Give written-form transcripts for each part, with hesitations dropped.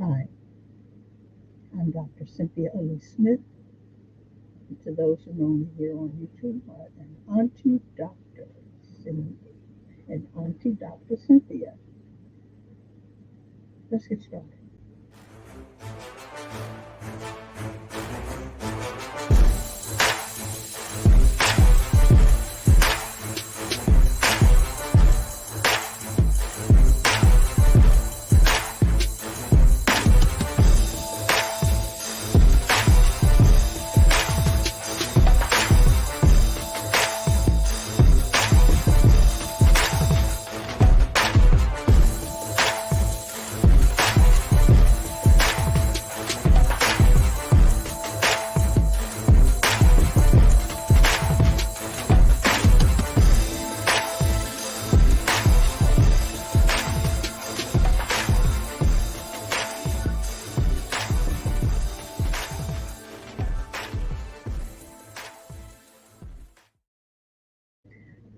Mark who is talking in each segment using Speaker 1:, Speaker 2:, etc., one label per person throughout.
Speaker 1: Hi, I'm Dr. Cynthia Ellie Smith. And to those who know me here on YouTube, an Auntie Dr. Cindy and Auntie Dr. Cynthia. Let's get started.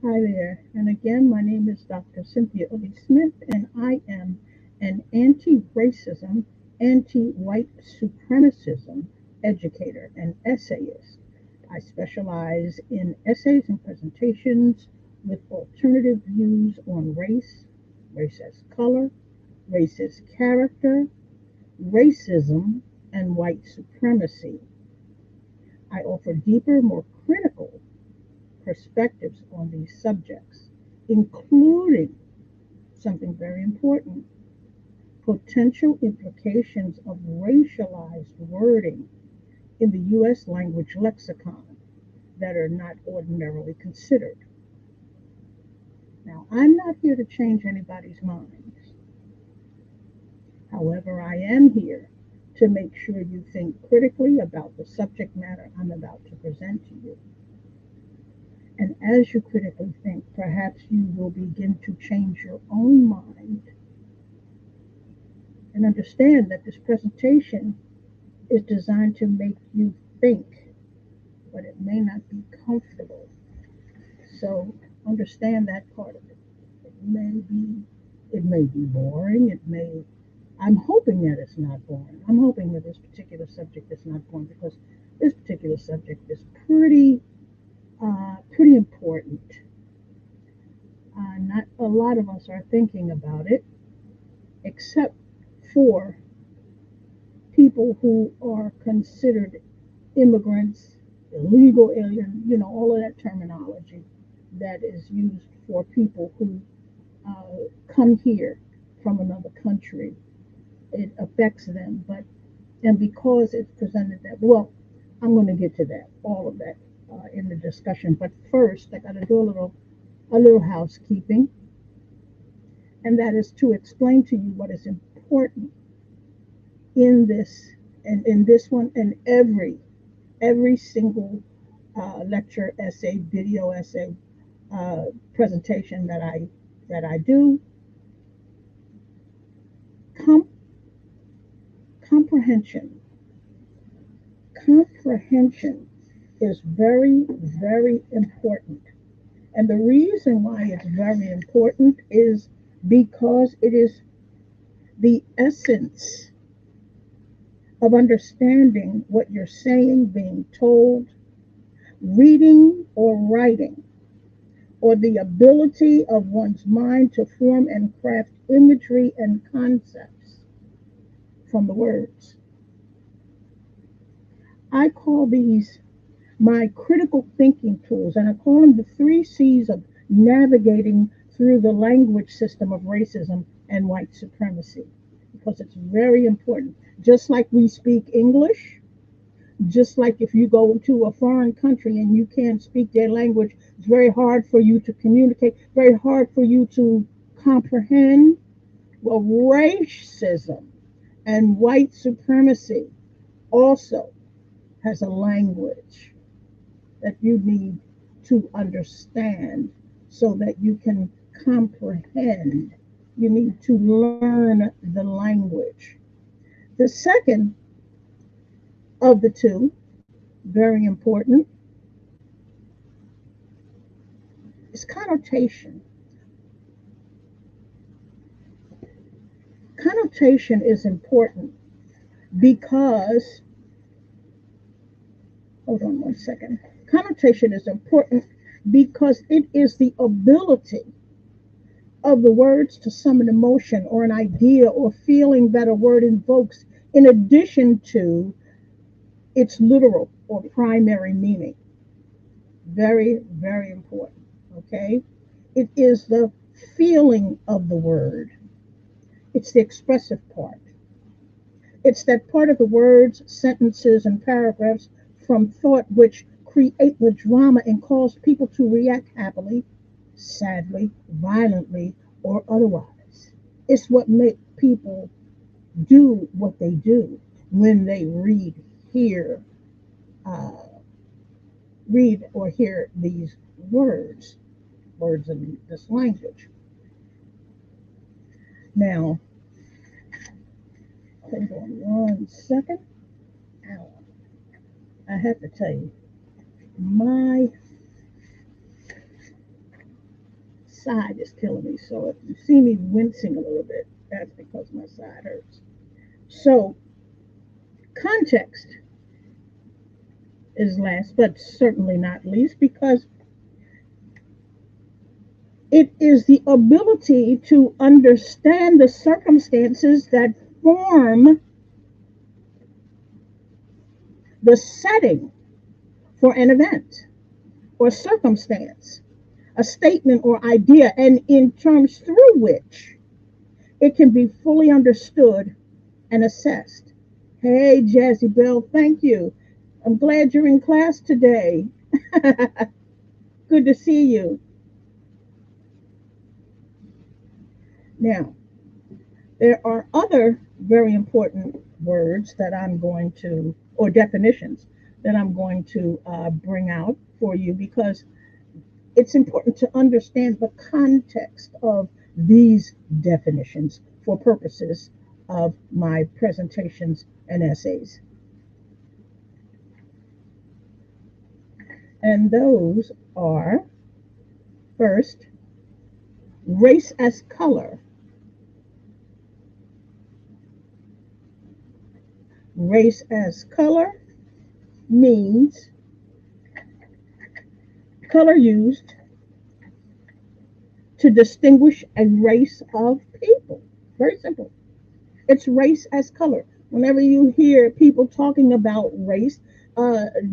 Speaker 1: Hi there, and again, my name is Dr. Cynthia Ellie Smith, and I am an anti-racism, anti-white supremacism educator and essayist. I specialize in essays and presentations with alternative views on race, race as color, race as character, racism, and white supremacy. I offer deeper, more critical perspectives on these subjects, including something very important: potential implications of racialized wording in the U.S. language lexicon that are not ordinarily considered. Now, I'm not here to change anybody's minds. However, I am here to make sure you think critically about the subject matter I'm about to present to you. And as you critically think, perhaps you will begin to change your own mind and understand that this presentation is designed to make you think, but it may not be comfortable. So understand that part of it. It may be boring. I'm hoping that it's not boring. I'm hoping that this particular subject is not boring, because this particular subject is pretty important. Not a lot of us are thinking about it, except for people who are considered immigrants, illegal alien, all of that terminology that is used for people who come here from another country. It affects them, and because it's presented that, well, I'm going to get to that, all of that, in the discussion. But first, I got to do a little housekeeping, and that is to explain to you what is important in this, and in this one, and every single lecture, essay, video essay, presentation that I do. Com- comprehension comprehension is very, very important. And the reason why it's very important is because it is the essence of understanding what you're saying, being told, reading, or writing, or the ability of one's mind to form and craft imagery and concepts from the words. I call these my critical thinking tools, and I call them the three C's of navigating through the language system of racism and white supremacy, because it's very important. Just like we speak English, just like if you go to a foreign country and you can't speak their language, it's very hard for you to communicate, very hard for you to comprehend. Well, racism and white supremacy also has a language that you need to understand so that you can comprehend. You need to learn the language. The second of the two, very important, is connotation. connotation is important because, hold on one second. Connotation is important because it is the ability of the words to summon emotion or an idea or feeling that a word invokes in addition to its literal or primary meaning. Very, very important. Okay? It is the feeling of the word, it's the expressive part. It's that part of the words, sentences, and paragraphs from thought which create the drama and cause people to react happily, sadly, violently, or otherwise. It's what makes people do what they do when they hear, uh, read or hear these words, words in this language. Now, hold on one second. Ow. I have to tell you, my side is killing me. So if you see me wincing a little bit, that's because my side hurts. So context is last, but certainly not least, because it is the ability to understand the circumstances that form the setting for an event or circumstance, a statement or idea, and in terms through which it can be fully understood and assessed. Hey, Jazzy Bell, thank you. I'm glad you're in class today. Good to see you. Now, there are other very important words that I'm going to, or definitions that I'm going to bring out for you because it's important to understand the context of these definitions for purposes of my presentations and essays. And those are first, race as color. Race as color means color used to distinguish a race of people. Very simple. It's race as color. Whenever you hear people talking about race,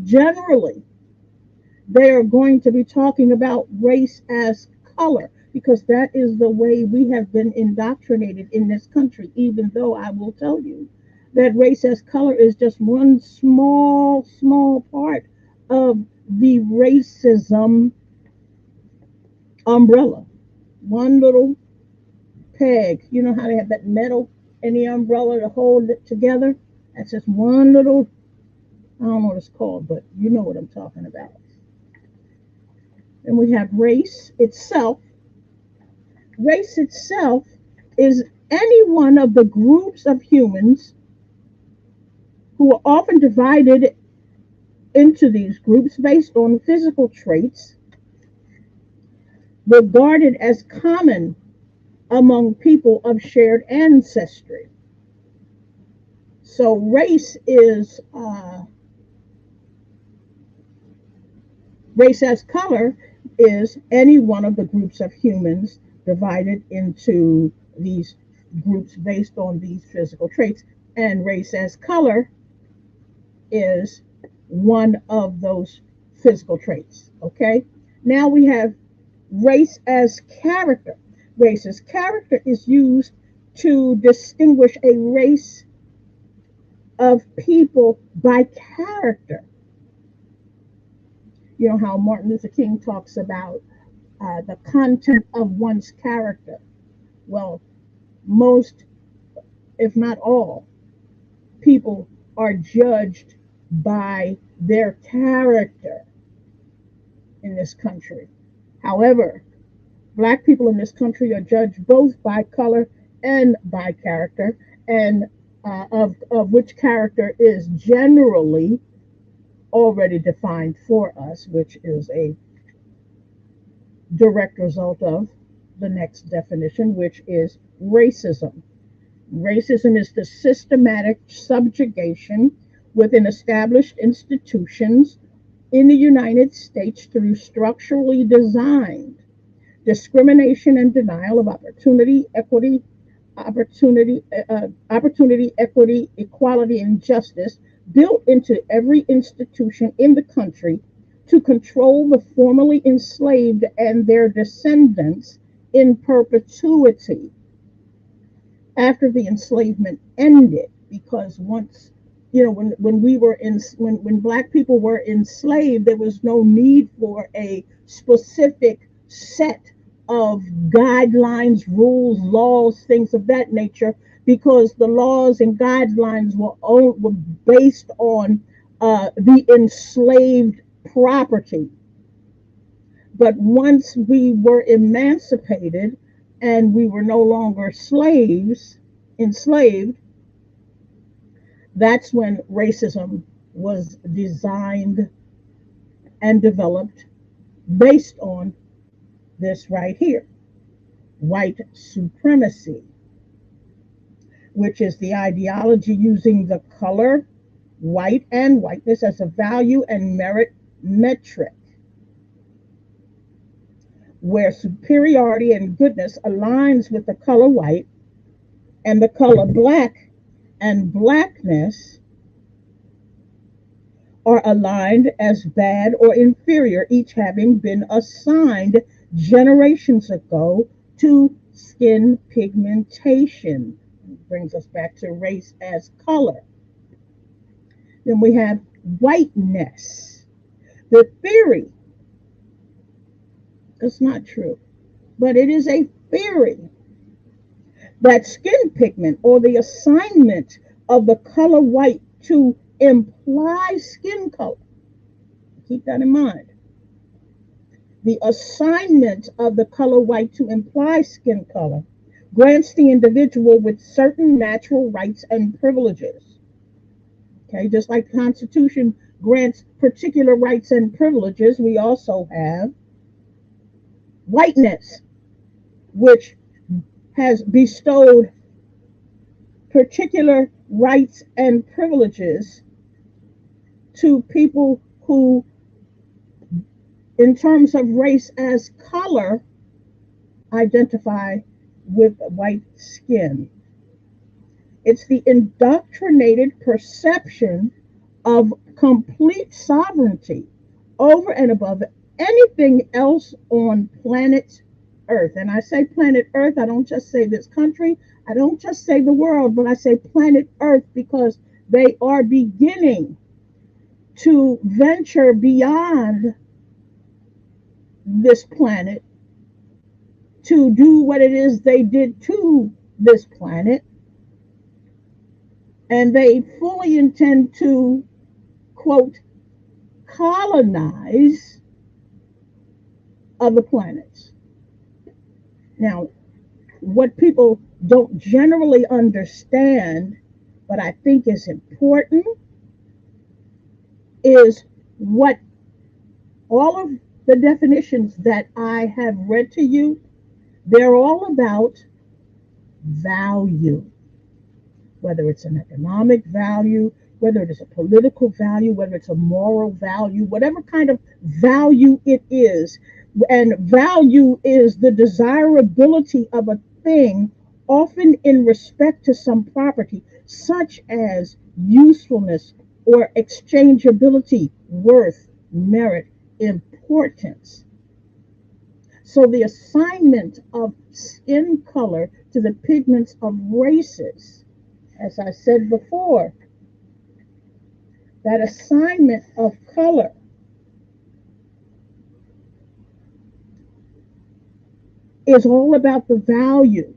Speaker 1: generally they are going to be talking about race as color because that is the way we have been indoctrinated in this country, even though I will tell you that race as color is just one small, small part of the racism umbrella. One little peg. You know how they have that metal in the umbrella to hold it together? That's just one little, I don't know what it's called, but you know what I'm talking about. And we have race itself. Race itself is any one of the groups of humans who are often divided into these groups based on physical traits regarded as common among people of shared ancestry. So race as color is any one of the groups of humans divided into these groups based on these physical traits, and race as color is one of those physical traits. Okay, now we have race as character. Race as character is used to distinguish a race of people by character. You know how Martin Luther King talks about the content of one's character. Well, most, if not all, people are judged by their character in this country. However, black people in this country are judged both by color and by character, and of which character is generally already defined for us, which is a direct result of the next definition, which is racism. Racism is the systematic subjugation within established institutions in the United States through structurally designed discrimination and denial of opportunity, equity, equality, and justice built into every institution in the country to control the formerly enslaved and their descendants in perpetuity after the enslavement ended. Because once, when we were in when black people were enslaved, there was no need for a specific set of guidelines, rules, laws, things of that nature, because the laws and guidelines were based on the enslaved property. But once we were emancipated and we were no longer enslaved, that's when racism was designed and developed based on this right here, white supremacy, which is the ideology using the color white and whiteness as a value and merit metric, where superiority and goodness aligns with the color white and the color black and blackness are aligned as bad or inferior, each having been assigned generations ago to skin pigmentation. Brings us back to race as color. Then we have whiteness. The theory, it's not true, but it is a theory that skin pigment or the assignment of the color white to imply skin color, keep that in mind. The assignment of the color white to imply skin color grants the individual with certain natural rights and privileges. Okay, just like the Constitution grants particular rights and privileges, we also have whiteness, which has bestowed particular rights and privileges to people who, in terms of race as color, identify with white skin. It's the indoctrinated perception of complete sovereignty over and above anything else on planet Earth. And I say planet Earth, I don't just say this country, I don't just say the world, but I say planet Earth because they are beginning to venture beyond this planet to do what it is they did to this planet. And they fully intend to, quote, colonize other planets. Now, what people don't generally understand, but I think is important, is what all of the definitions that I have read to you, they're all about value. Whether it's an economic value, whether it is a political value, whether it's a moral value, whatever kind of value it is. And value is the desirability of a thing, often in respect to some property, such as usefulness or exchangeability, worth, merit, importance. So the assignment of skin color to the pigments of races, as I said before, that assignment of color is all about the value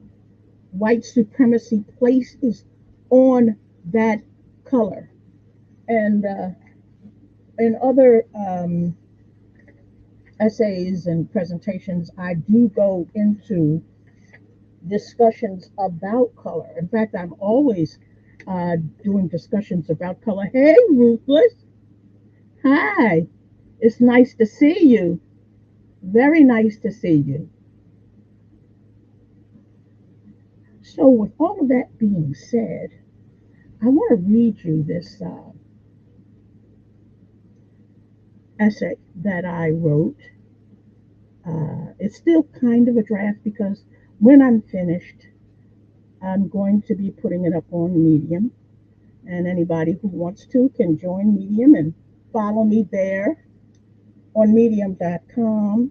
Speaker 1: white supremacy places on that color. And in other essays and presentations, I do go into discussions about color. In fact, I'm always doing discussions about color. Hey, Ruthless. Hi. It's nice to see you. Very nice to see you. So, with all of that being said, I want to read you this essay that I wrote. It's still kind of a draft because when I'm finished, I'm going to be putting it up on Medium. And anybody who wants to can join Medium and follow me there on medium.com.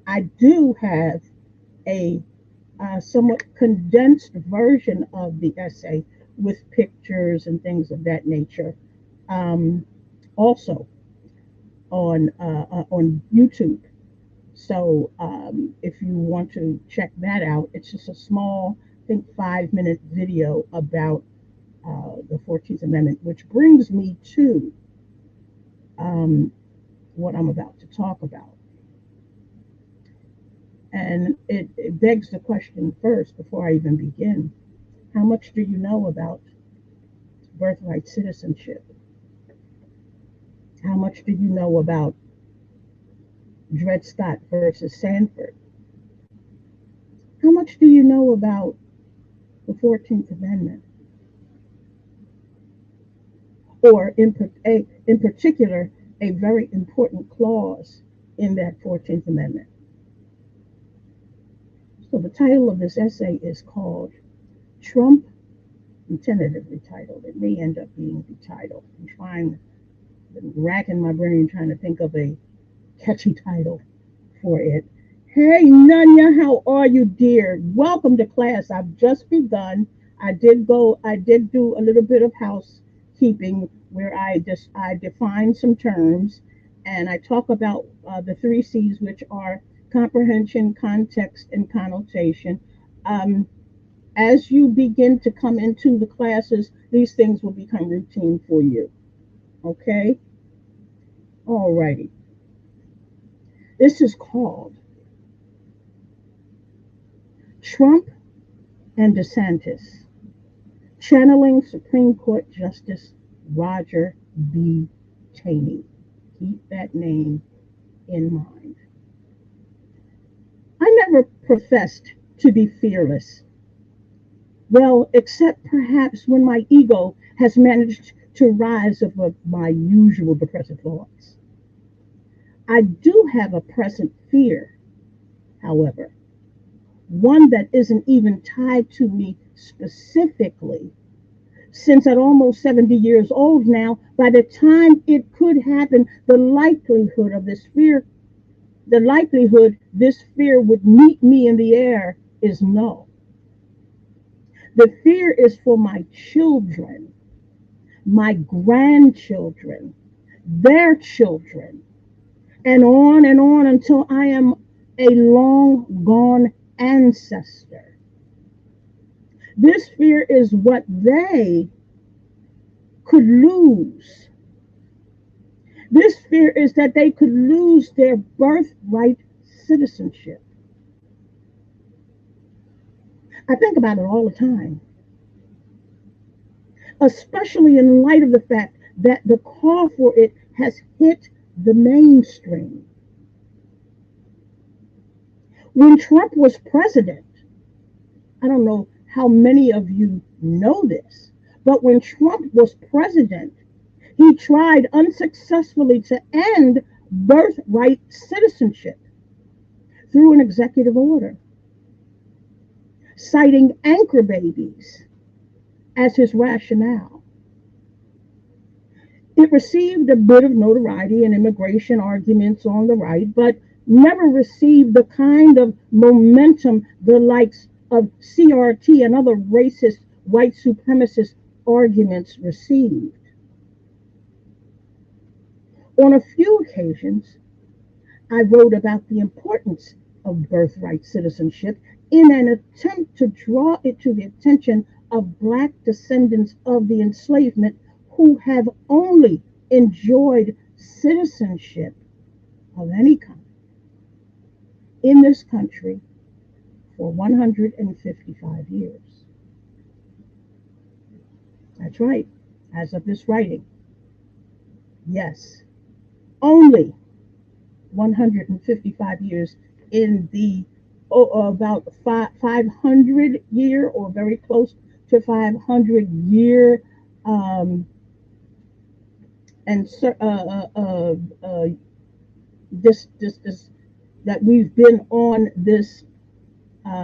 Speaker 1: I do have a somewhat condensed version of the essay with pictures and things of that nature. Um, Also on YouTube. So if you want to check that out, it's just a small, I think, 5 minute video about the 14th Amendment, which brings me to um, what I'm about to talk about. And it begs the question first, before I even begin, how much do you know about birthright citizenship? How much do you know about Dred Scott versus Sanford? How much do you know about the 14th Amendment? Or in particular, a very important clause in that 14th Amendment? So the title of this essay is called Trump, and tentatively titled. It may end up being the title. Been racking my brain trying to think of a catchy title for it. Hey, Nunya, how are you, dear? Welcome to class. I've just begun. I did do a little bit of housekeeping where I define some terms and I talk about the three C's, which are comprehension, context, and connotation. Um, as you begin to come into the classes, these things will become routine for you. Okay? Alrighty. This is called Trump and DeSantis, channeling Supreme Court Justice Roger B. Taney. Keep that name in mind. I never professed to be fearless. Well, except perhaps when my ego has managed to rise above my usual depressive thoughts. I do have a present fear, however, one that isn't even tied to me specifically, since at almost 70 years old now, by the time it could happen, the likelihood this fear would meet me in the air is null. The fear is for my children, my grandchildren, their children, and on until I am a long gone ancestor. This fear is what they could lose. This fear is that they could lose their birthright citizenship. I think about it all the time, especially in light of the fact that the call for it has hit the mainstream. When Trump was president, I don't know how many of you know this, but when Trump was president, he tried unsuccessfully to end birthright citizenship through an executive order, citing anchor babies as his rationale. It received a bit of notoriety in immigration arguments on the right, but never received the kind of momentum the likes of CRT and other racist white supremacist arguments received. On a few occasions, I wrote about the importance of birthright citizenship in an attempt to draw it to the attention of Black descendants of the enslavement who have only enjoyed citizenship of any kind in this country for 155 years. That's right, as of this writing. Yes, only 155 years in the about 500 year, or very close to 500 year, um, and this that we've been on this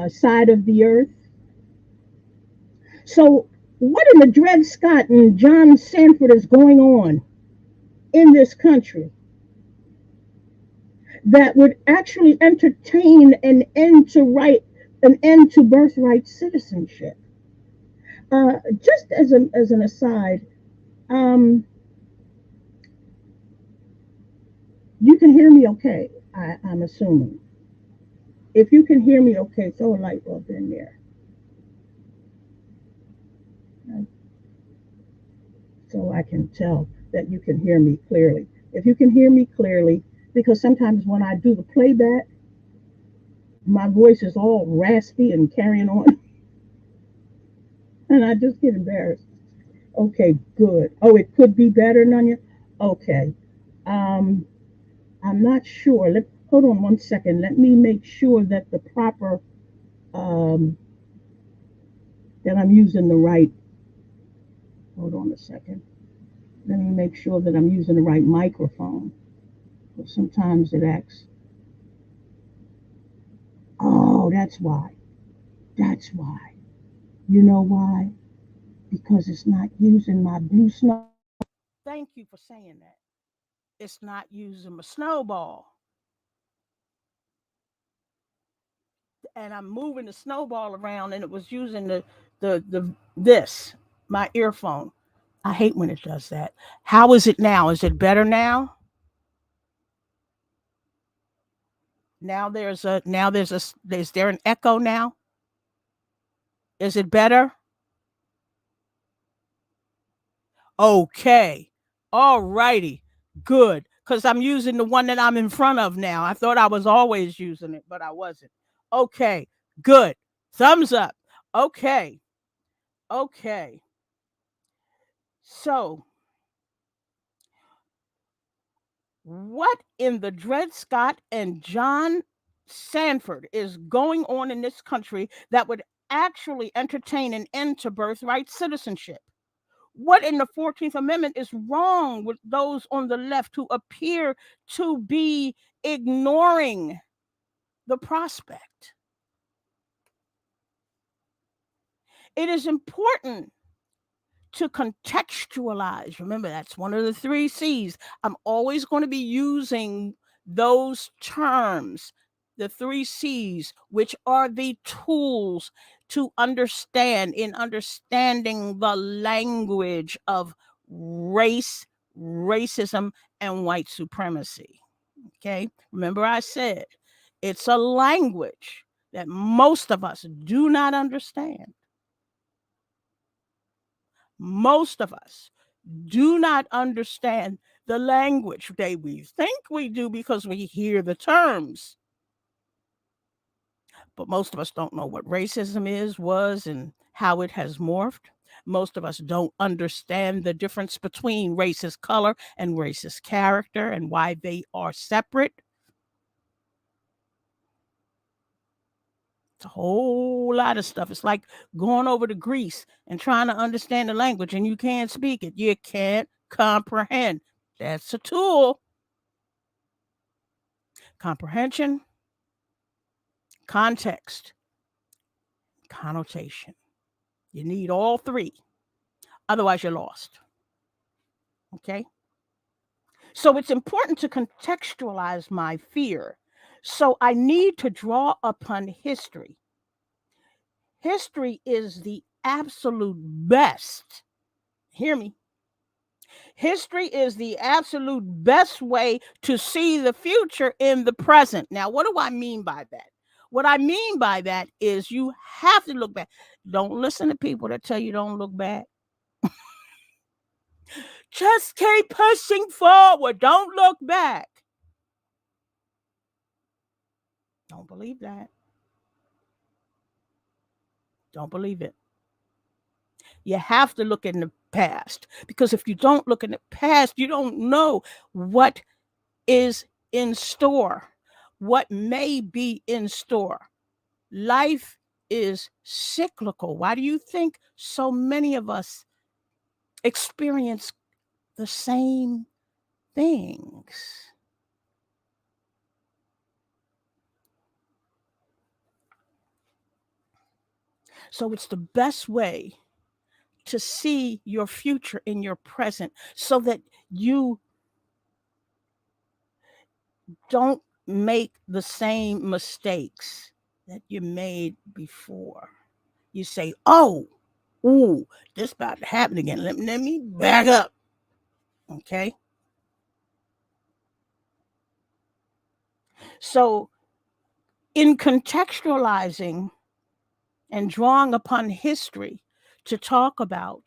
Speaker 1: side of the earth. So, what in the Dred Scott and John Sanford is going on in this country that would actually entertain an end to birthright citizenship? Just as an aside, um, you can hear me okay. I'm assuming. If you can hear me okay, throw a light bulb in there, uh, so I can tell that you can hear me clearly. If you can hear me clearly, because sometimes when I do the playback, my voice is all raspy and carrying on, and I just get embarrassed. Okay, good. Oh, it could be better, Nunya. Okay. Um, I'm not sure. Hold on one second. Let me make sure that the proper um, that I'm using the right. Hold on a second. Let me make sure that I'm using the right microphone. Sometimes it acts. Oh, that's why. That's why. You know why? Because it's not using my blue snow. Thank you for saying that. It's not using my snowball. And I'm moving the snowball around, and it was using the this my earphone. I hate when it does that. How is it now? Is it better now? Is there an echo now? Is it better? Okay. All righty. Good. Because I'm using the one that I'm in front of now. I thought I was always using it, but I wasn't. Okay. Good. Thumbs up. Okay. Okay. So, what in the Dred Scott and John Sanford is going on in this country that would actually entertain an end to birthright citizenship? What in the 14th Amendment is wrong with those on the left who appear to be ignoring the prospect? It is important to contextualize. Remember, that's one of the three C's. I'm always going to be using those terms, the three C's, which are the tools to understand in understanding the language of race, racism, and white supremacy. Okay. Remember, I said it's a language that most of us do not understand. Most of us do not understand the language. We think we do because we hear the terms, but most of us don't know what racism was, and how it has morphed. Most of us don't understand the difference between racist color and racist character and why they are separate. It's a whole lot of stuff. It's like going over to Greece and trying to understand the language and you can't speak it. You can't comprehend. That's a tool. Comprehension, context, connotation. You need all three. Otherwise, you're lost. Okay? So it's important to contextualize my fear. So I need to draw upon history. History is the absolute best. Hear me. History is the absolute best way to see the future in the present. Now, what do I mean by that? What I mean by that is you have to look back. Don't listen to people that tell you don't look back. Just keep pushing forward. Don't look back. Don't believe that. Don't believe it. You have to look in the past, because if you don't look in the past, you don't know what is in store, what may be in store.
Speaker 2: Life is cyclical. Why do you think so many of us experience the same things? So it's the best way to see your future in your present so that you don't make the same mistakes that you made before. You say, oh, ooh, this about to happen again. Let me back up. Okay. So, in contextualizing and drawing upon history to talk about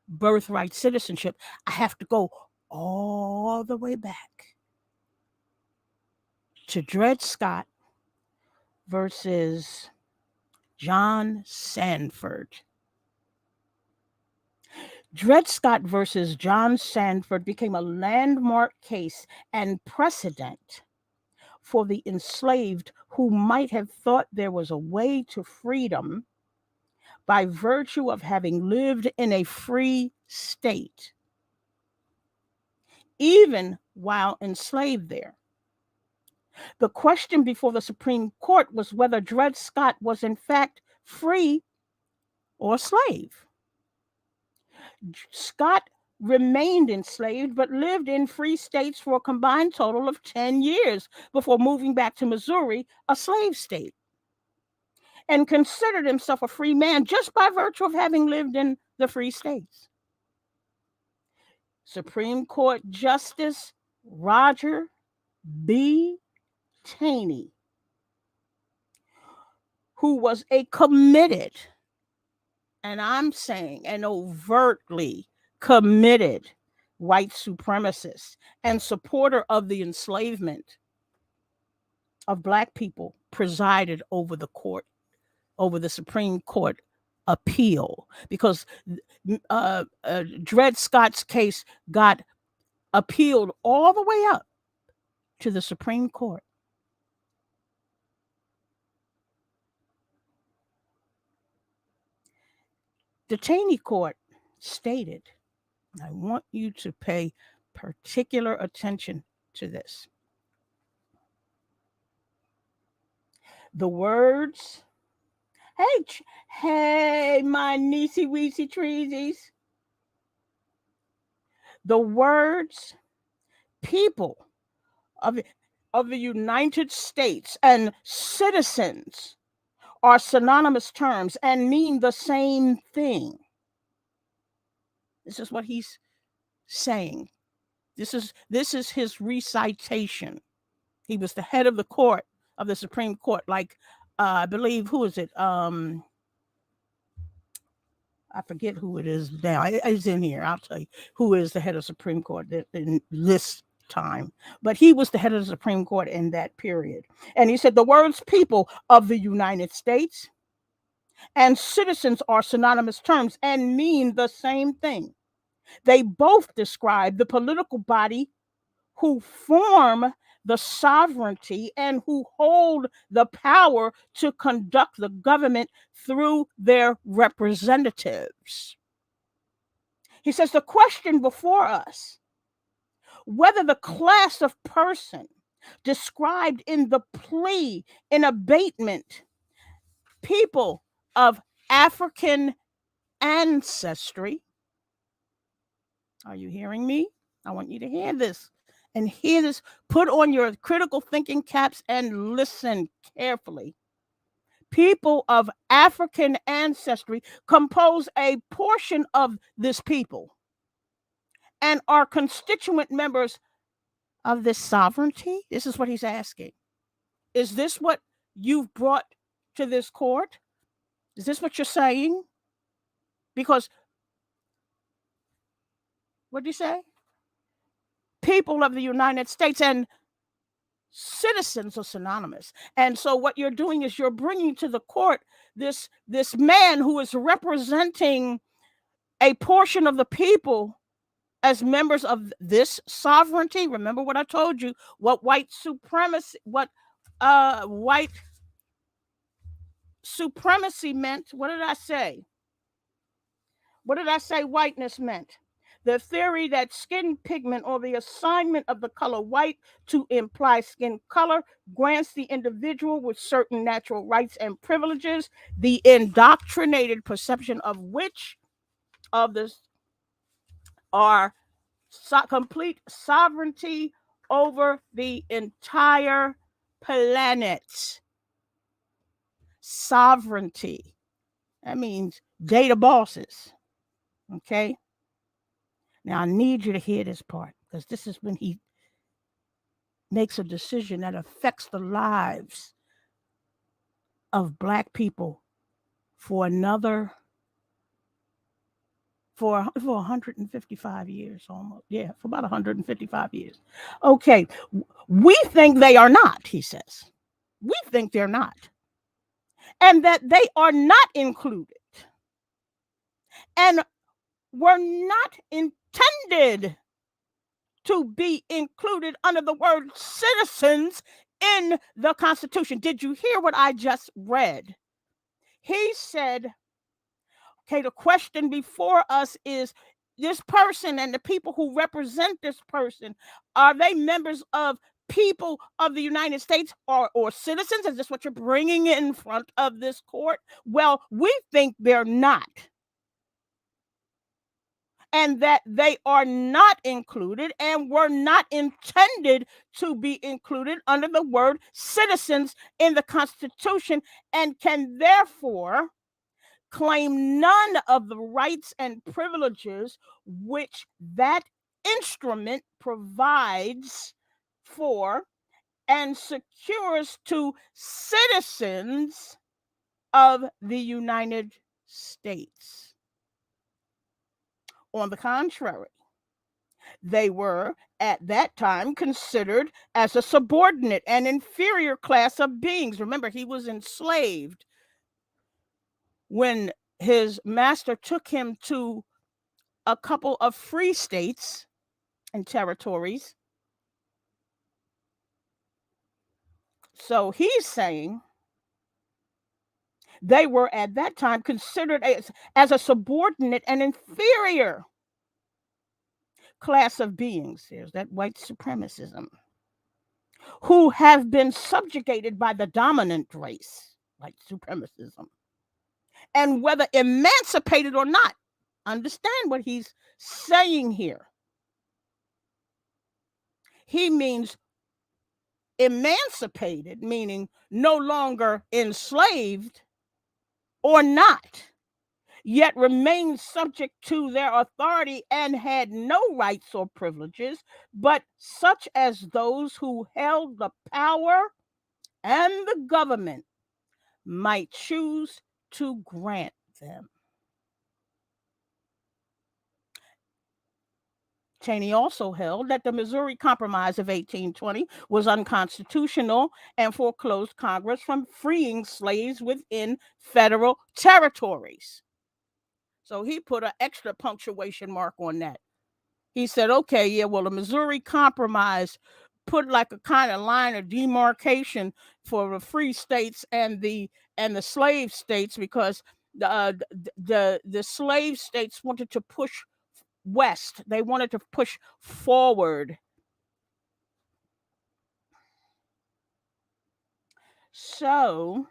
Speaker 2: birthright citizenship, I have to go all the way back to Dred Scott versus John Sanford. Dred Scott versus John Sanford became a landmark case and precedent for the enslaved who might have thought there was a way to freedom by virtue of having lived in a free state, even while enslaved there. The question before the Supreme Court was whether Dred Scott was in fact free or a slave. Scott remained enslaved but lived in free states for a combined total of 10 years before moving back to Missouri, a slave state, and considered himself a free man just by virtue of having lived in the free states. Supreme Court Justice Roger B. Taney, who was a committed, and I'm saying an overtly committed white supremacist and supporter of the enslavement of Black people, presided over the court, over the Supreme Court appeal, because Dred Scott's case got appealed all the way up to the Supreme Court. The Taney court stated, I want you to pay particular attention to this. The words, hey, my niecey weesey treesies. The words, people of the United States and citizens are synonymous terms and mean the same thing. This is what he's saying. This is his recitation. He was the head of the court, of the Supreme Court, like I believe, who is it? I forget who it is now. It's in here. I'll tell you who is the head of the Supreme Court in this time. But he was the head of the Supreme Court in that period. And he said the words people of the United States and citizens are synonymous terms and mean the same thing. They both describe the political body who form the sovereignty and who hold the power to conduct the government through their representatives. He says the question before us, whether the class of person described in the plea in abatement, people of African ancestry, are you hearing me? I want you to hear this. And hear this. Put on your critical thinking caps and listen carefully. People of African ancestry compose a portion of this people and are constituent members of this sovereignty. This is what he's asking. Is this what you've brought to this court? Is this what you're saying? Because, what did you say? People of the United States and citizens are synonymous. And so what you're doing is you're bringing to the court this man who is representing a portion of the people as members of this sovereignty. Remember what I told you, what white supremacy, what white supremacy meant, what did I say? What did I say whiteness meant? The theory that skin pigment or the assignment of the color white to imply skin color grants the individual with certain natural rights and privileges, the indoctrinated perception of which of this are complete sovereignty over the entire planet. Sovereignty. That means data bosses. Okay? Now I need you to hear this part because this is when he makes a decision that affects the lives of Black people for another for 155 years almost. Yeah, for about 155 years. Okay, we think they are not, he says. We think they're not. And that they are not included. And were not intended to be included under the word citizens in the Constitution. Did you hear what I just read? He said, okay, the question before us is this person and the people who represent this person, are they members of people of the United States or citizens? Is this what you're bringing in front of this court? Well, we think they're not. And that they are not included and were not intended to be included under the word citizens in the Constitution, and can therefore claim none of the rights and privileges which that instrument provides for and secures to citizens of the United States. On the contrary, they were at that time considered as a subordinate and inferior class of beings. Remember, he was enslaved when his master took him to a couple of free states and territories. So he's saying they were at that time considered as a subordinate and inferior class of beings. There's that white supremacism, who have been subjugated by the dominant race, white supremacism, and whether emancipated or not. Understand what he's saying here. He means emancipated, meaning no longer enslaved, or not, yet remained subject to their authority and had no rights or privileges, but such as those who held the power and the government might choose to grant them. Taney also held that the Missouri Compromise of 1820 was unconstitutional and foreclosed Congress from freeing slaves within federal territories. So he put an extra punctuation mark on that. He said, okay, yeah, well, the Missouri Compromise put like a kind of line of demarcation for the free states and the slave states, because the slave states wanted to push west. They wanted to push forward. So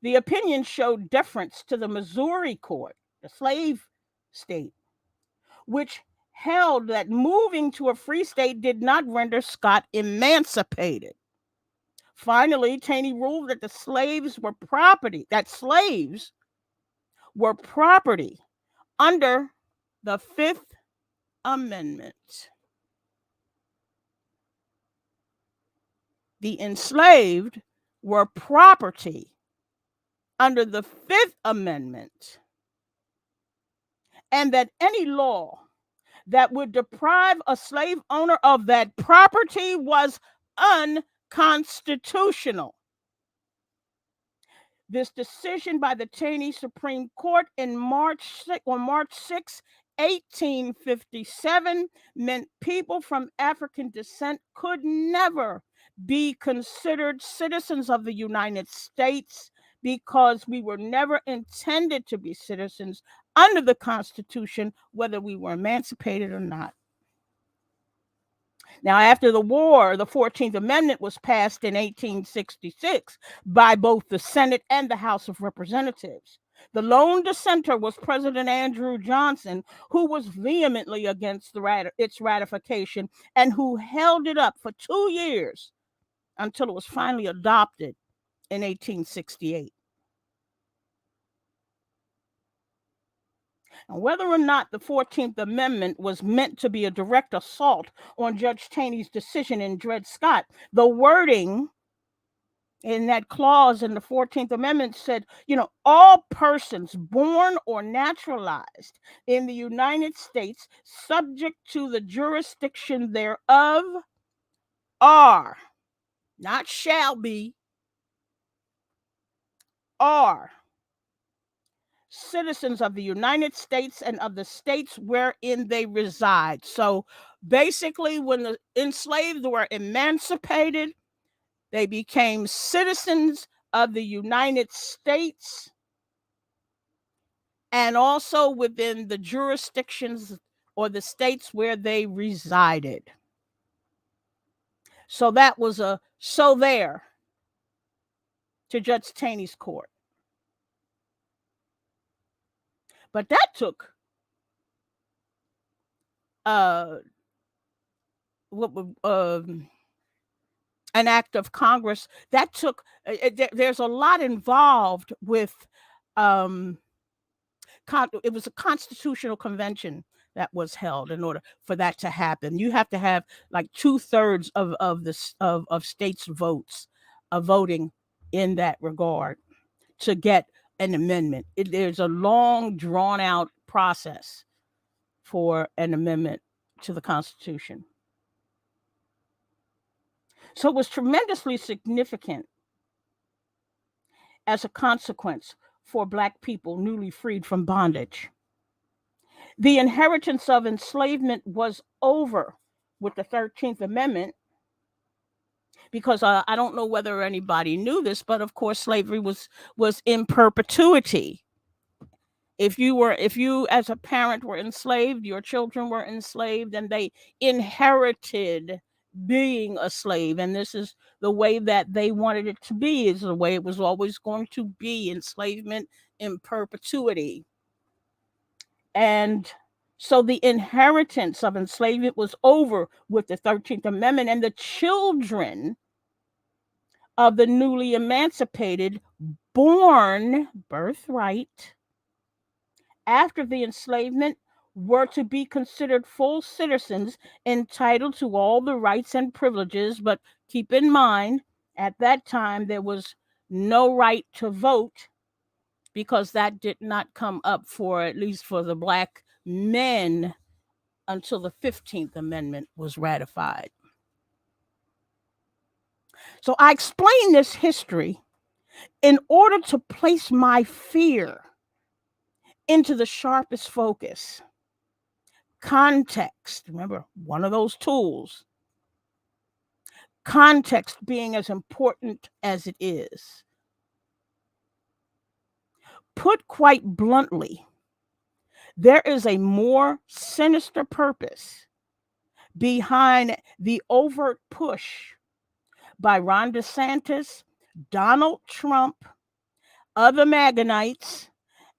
Speaker 2: the opinion showed deference to the Missouri court, the slave state, which held that moving to a free state did not render Scott emancipated. Finally, Taney ruled that slaves were property under the Fifth Amendment. The enslaved were property under the Fifth Amendment, and that any law that would deprive a slave owner of that property was unconstitutional. This decision by the Taney Supreme Court on March 6, 1857, meant people from African descent could never be considered citizens of the United States because we were never intended to be citizens under the Constitution, whether we were emancipated or not. Now, after the war, the 14th Amendment was passed in 1866 by both the Senate and the House of Representatives. The lone dissenter was President Andrew Johnson, who was vehemently against its ratification and who held it up for 2 years until it was finally adopted in 1868. And whether or not the 14th Amendment was meant to be a direct assault on Judge Taney's decision in Dred Scott, the wording in that clause in the 14th Amendment said, all persons born or naturalized in the United States subject to the jurisdiction thereof are, not shall be, are citizens of the United States and of the states wherein they reside. So basically, when the enslaved were emancipated, they became citizens of the United States and also within the jurisdictions or the states where they resided. So that was there to Judge Taney's court. But that took an act of Congress. That took there's a lot involved with it was a constitutional convention that was held in order for that to happen. You have to have like 2/3 of states' votes voting in that regard to get an amendment. There's a long, drawn out process for an amendment to the Constitution. So it was tremendously significant as a consequence for Black people newly freed from bondage. The inheritance of enslavement was over with the 13th Amendment because I don't know whether anybody knew this, but of course slavery was in perpetuity. If you as a parent were enslaved, your children were enslaved, and they inherited being a slave, and this is the way that they wanted it to be, is the way it was always going to be, enslavement in perpetuity. And so the inheritance of enslavement was over with the 13th Amendment, and the children of the newly emancipated born birthright after the enslavement were to be considered full citizens entitled to all the rights and privileges. But keep in mind, at that time, there was no right to vote because that did not come up for, at least for the Black men, until the 15th Amendment was ratified. So I explain this history in order to place my fear into the sharpest focus. Context, remember, one of those tools. Context being as important as it is. Put quite bluntly, there is a more sinister purpose behind the overt push by Ron DeSantis, Donald Trump, other MAGAites,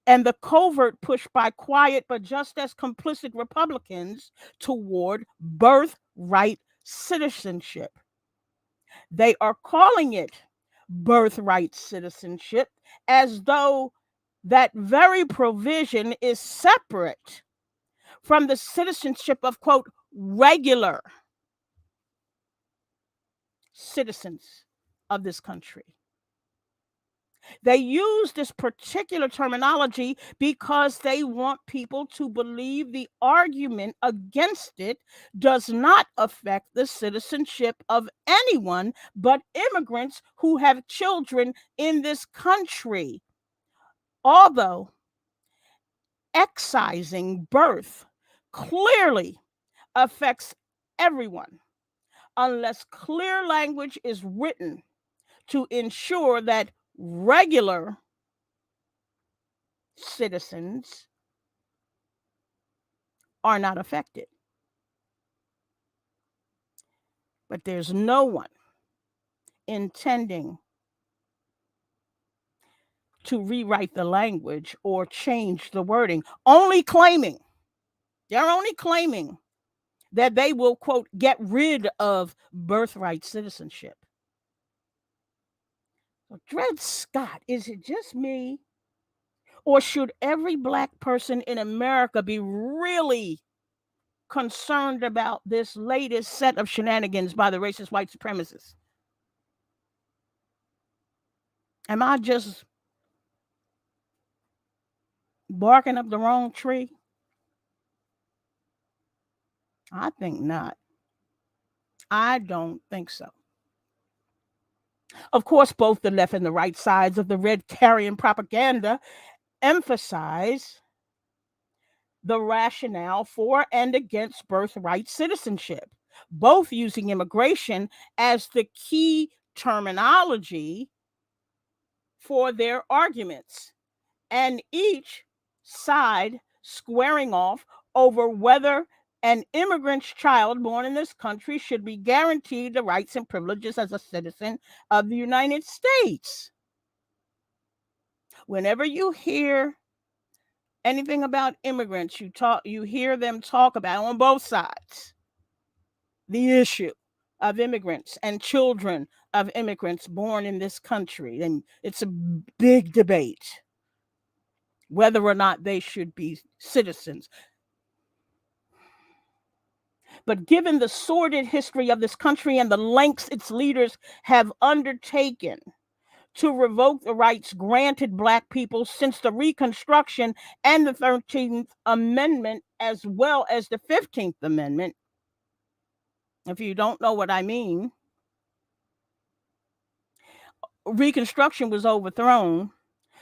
Speaker 2: and the covert push by quiet but just as complicit Republicans toward birthright citizenship. They are calling it birthright citizenship as though that very provision is separate from the citizenship of, quote, regular citizens of this country. They use this particular terminology because they want people to believe the argument against it does not affect the citizenship of anyone but immigrants who have children in this country. Although excising birth clearly affects everyone, unless clear language is written to ensure that regular citizens are not affected. But there's no one intending to rewrite the language or change the wording, they're only claiming that they will, quote, get rid of birthright citizenship. So, Dred Scott, is it just me? Or should every Black person in America be really concerned about this latest set of shenanigans by the racist white supremacists? Am I just barking up the wrong tree? I think not. I don't think so. Of course, both the left and the right sides of the red carrion propaganda emphasize the rationale for and against birthright citizenship, both using immigration as the key terminology for their arguments, and each side squaring off over whether an immigrant's child born in this country should be guaranteed the rights and privileges as a citizen of the United States. Whenever you hear anything about immigrants, you hear them talk about, on both sides, the issue of immigrants and children of immigrants born in this country. And it's a big debate whether or not they should be citizens. But given the sordid history of this country and the lengths its leaders have undertaken to revoke the rights granted Black people since the Reconstruction and the 13th Amendment, as well as the 15th Amendment, if you don't know what I mean, Reconstruction was overthrown.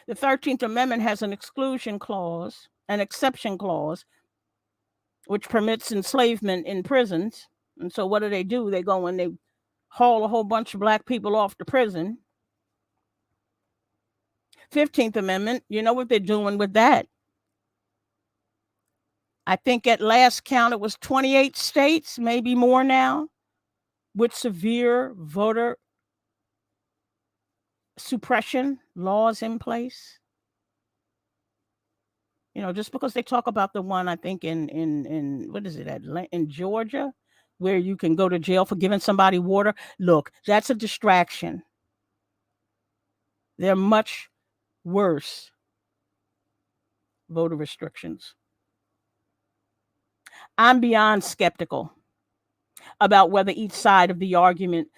Speaker 2: The 13th Amendment has an exclusion clause, an exception clause, which permits enslavement in prisons. And so what do? They go and they haul a whole bunch of Black people off to prison. 15th Amendment, you know what they're doing with that. I think at last count it was 28 states, maybe more now, with severe voter suppression laws in place. You know, just because they talk about the one, I think in what is it, in Georgia, where you can go to jail for giving somebody water. Look, that's a distraction. They're much worse voter restrictions. I'm beyond skeptical about whether each side of the argument,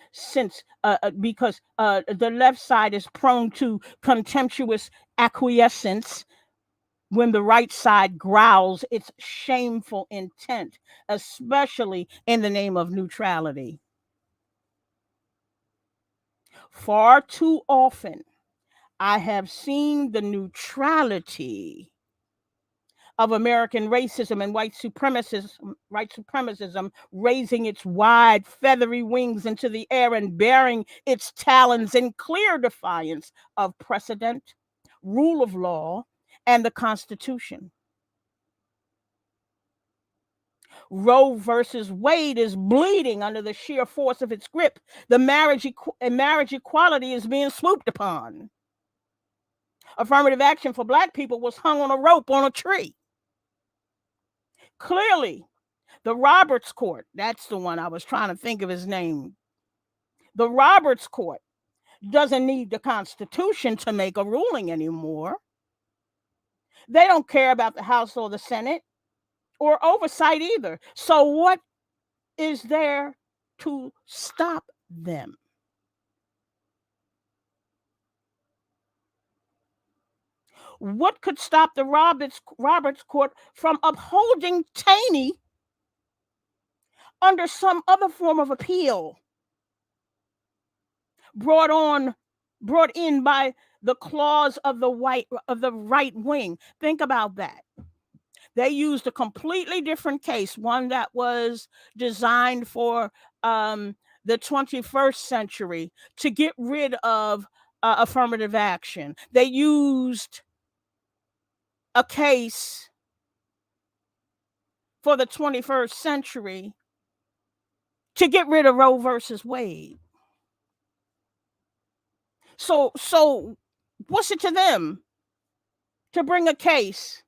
Speaker 2: because the left side is prone to contemptuous acquiescence when the right side growls its shameful intent, especially in the name of neutrality. Far too often, I have seen the neutrality of American racism and white supremacism raising its wide, feathery wings into the air and bearing its talons in clear defiance of precedent, rule of law, and the Constitution. Roe versus Wade is bleeding under the sheer force of its grip. The marriage equality is being swooped upon. Affirmative action for Black people was hung on a rope on a tree. Clearly, the Roberts Court, that's the one I was trying to think of his name. The Roberts Court doesn't need the Constitution to make a ruling anymore. They don't care about the House or the Senate or oversight either. So what is there to stop them? What could stop the Roberts Court from upholding Taney under some other form of appeal brought in by the clause of the right wing? Think about that. They used a completely different case, one that was designed for the 21st century, to get rid of affirmative action. They used a case for the 21st century to get rid of Roe versus Wade. So what's it to them to bring a case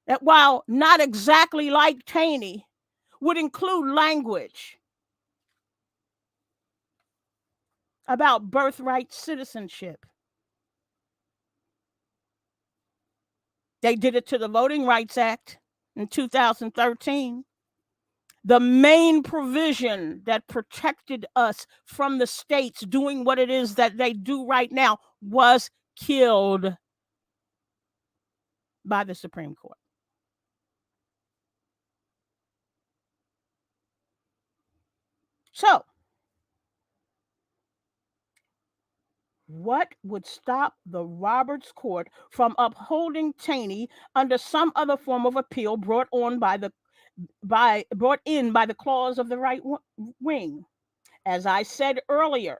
Speaker 2: that, while not exactly like Taney, would include language about birthright citizenship? They did it to the Voting Rights Act in 2013. The main provision that protected us from the states doing what it is that they do right now was killed by the Supreme Court. So, what would stop the Roberts Court from upholding Taney under some other form of appeal brought in by the clause of the right wing? As I said earlier,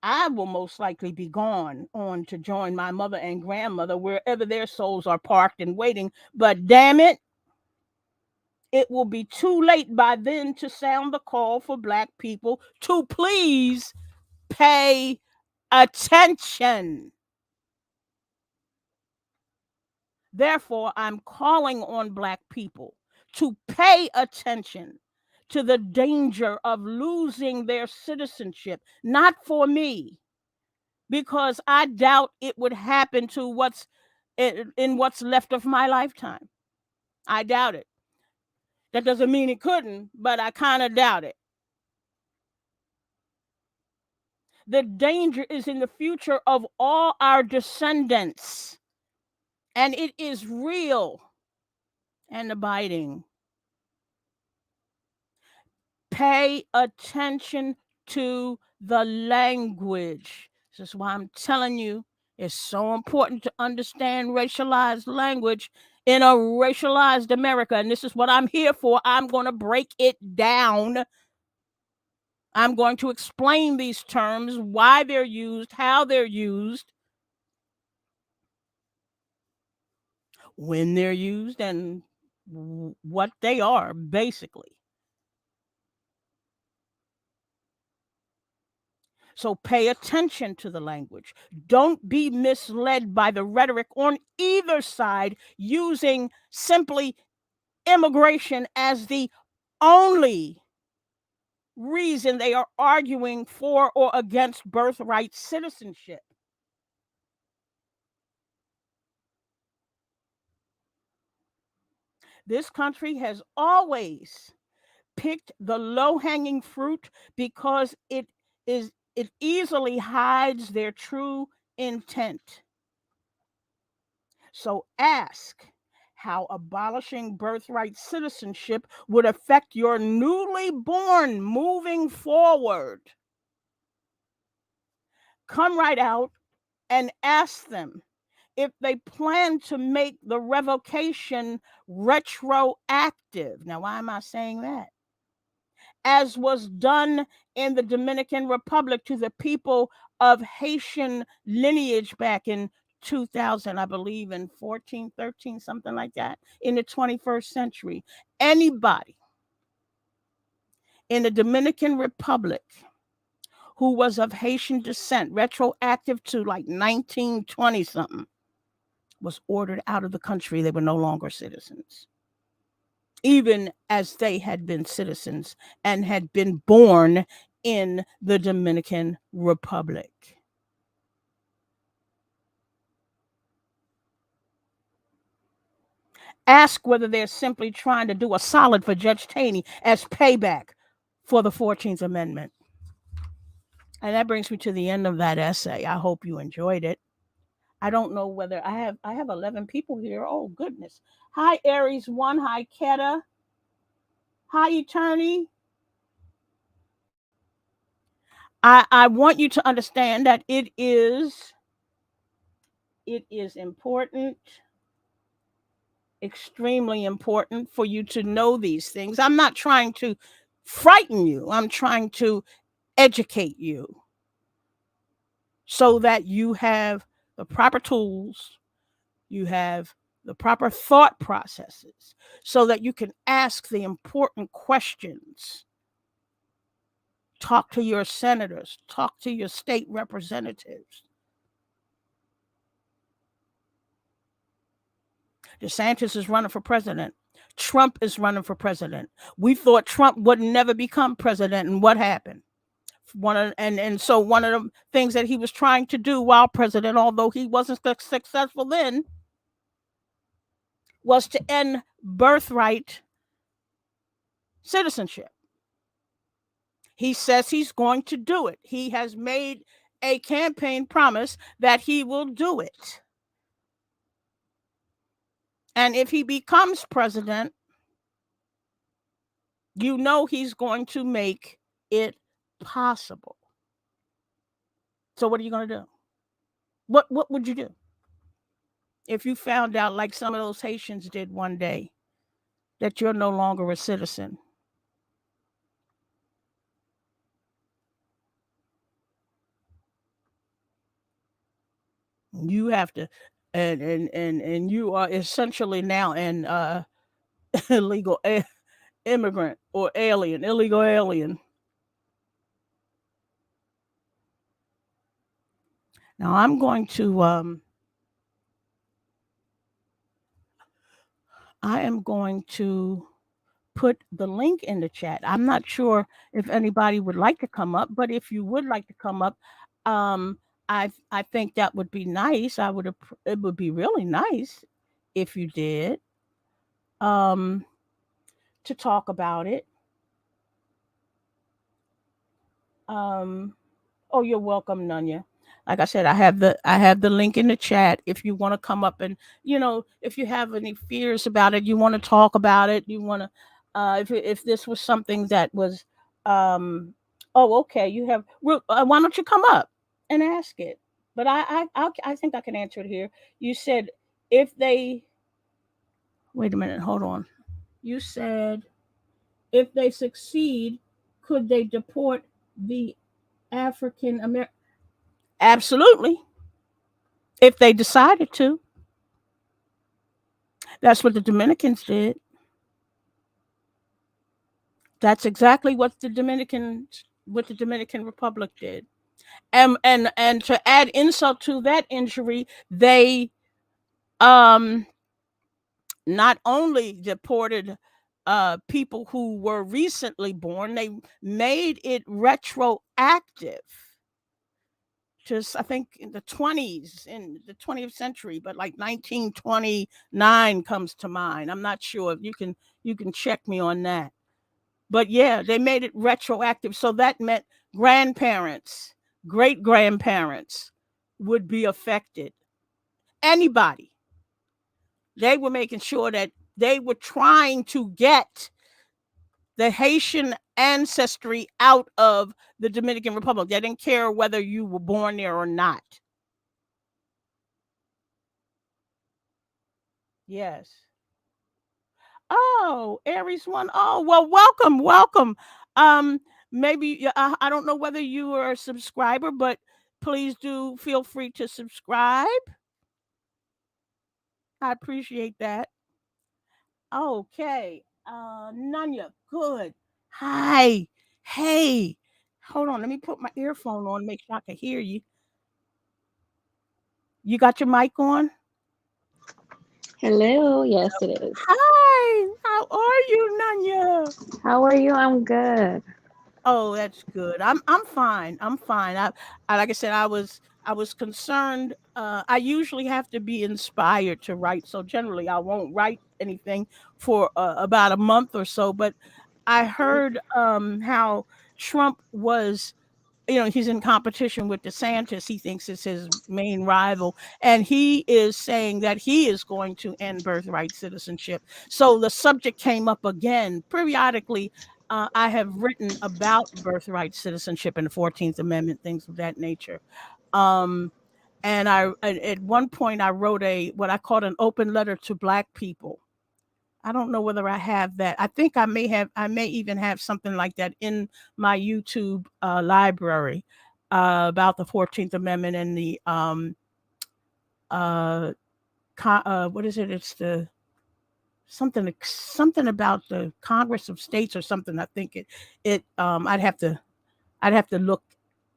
Speaker 2: I will most likely be gone on to join my mother and grandmother wherever their souls are parked and waiting. But damn it will be too late by then to sound the call for Black people to please pay attention. Therefore, I'm calling on Black people to pay attention to the danger of losing their citizenship. Not for me, because I doubt it would happen to what's in what's left of my lifetime. I doubt it. That doesn't mean it couldn't, but I kind of doubt it. The danger is in the future of all our descendants, and it is real and abiding. Pay attention to the language. This is why I'm telling you it's so important to understand racialized language in a racialized America. And this is what I'm here for. I'm going to break it down. I'm going to explain these terms, why they're used, how they're used, when they're used, and what they are, basically. So pay attention to the language. Don't be misled by the rhetoric on either side using simply immigration as the only reason they are arguing for or against birthright citizenship. This country has always picked the low-hanging fruit because it easily hides their true intent. So ask how abolishing birthright citizenship would affect your newly born moving forward. Come right out and ask them if they plan to make the revocation retroactive. Now, why am I saying that? As was done in the Dominican Republic to the people of Haitian lineage back in 2000, I believe, in 14, 13, something like that, in the 21st century. Anybody in the Dominican Republic who was of Haitian descent, retroactive to like 1920 something, was ordered out of the country. They were no longer citizens, even as they had been citizens and had been born in the Dominican Republic. Ask whether they're simply trying to do a solid for Judge Taney as payback for the 14th Amendment. And that brings me to the end of that essay. I hope you enjoyed it. I don't know whether I have 11 people here. Oh goodness. Hi Aries 1, hi Keta. Hi Eternity. I want you to understand that it is important, extremely important for you to know these things. I'm not trying to frighten you. I'm trying to educate you. so that you have the proper tools, you have the proper thought processes, so that you can ask the important questions. Talk to your senators, talk to your state representatives. DeSantis is running for president. Trump is running for president. We thought Trump would never become president, and what happened? So one of the things that he was trying to do while president, although he wasn't successful then, was to end birthright citizenship. He says he's going to do it. He has made a campaign promise that he will do it. And if he becomes president, you know he's going to make it possible. So what are you going to do? What would you do if you found out, like some of those Haitians did one day, that you're no longer a citizen? You have to, and you are essentially now an illegal immigrant or alien, illegal alien. Now I am going to put the link in the chat. I'm not sure if anybody would like to come up, but if you would like to come up, um, I think that would be nice. It would be really nice if you did, um, to talk about it. Um, oh, you're welcome, Nunya. Like I said, I have the link in the chat if you want to come up and, if you have any fears about it, you want to talk about it, you want to if this was something that was oh, okay, you have why don't you come up and ask it? But I think I can answer it here. You said if they wait a minute, hold on. You said if they succeed, could they deport the African American? Absolutely. If they decided to. That's what the Dominicans did. That's exactly what the Dominican Republic did. And to add insult to that injury, they not only deported people who were recently born, they made it retroactive. Just I think in the 20s, in the 20th century, but like 1929 comes to mind. I'm not sure. You can check me on that. But yeah, they made it retroactive. So that meant grandparents, great grandparents would be affected. Anybody. They were making sure that they were trying to get the Haitian ancestry out of the Dominican Republic. They didn't care whether you were born there or not. Yes. Oh, Aries one. Oh, well, welcome, welcome. Um, maybe I don't know whether you are a subscriber, but please do feel free to subscribe. I appreciate that. Okay. Nunya, good. Hi. Hey. Hold on, let me put my earphone on, make sure I can hear you. You got your mic on?
Speaker 3: Hello, yes it is.
Speaker 2: Hi, how are you, Nunya?
Speaker 3: How are you? I'm good.
Speaker 2: Oh, that's good. I'm fine. I'm fine. I like I said, I was concerned. I usually have to be inspired to write, so generally I won't write anything for about a month or so. But I heard how Trump was, he's in competition with DeSantis. He thinks it's his main rival, and he is saying that he is going to end birthright citizenship. So the subject came up again periodically. I have written about birthright citizenship and the 14th Amendment, things of that nature. Um, and at one point I wrote what I called an open letter to Black people. I don't know whether I have that. I think I may even have something like that in my YouTube library. about the 14th Amendment and the uh, what is it? It's the something about the Congress of States or something. I think it I'd have to look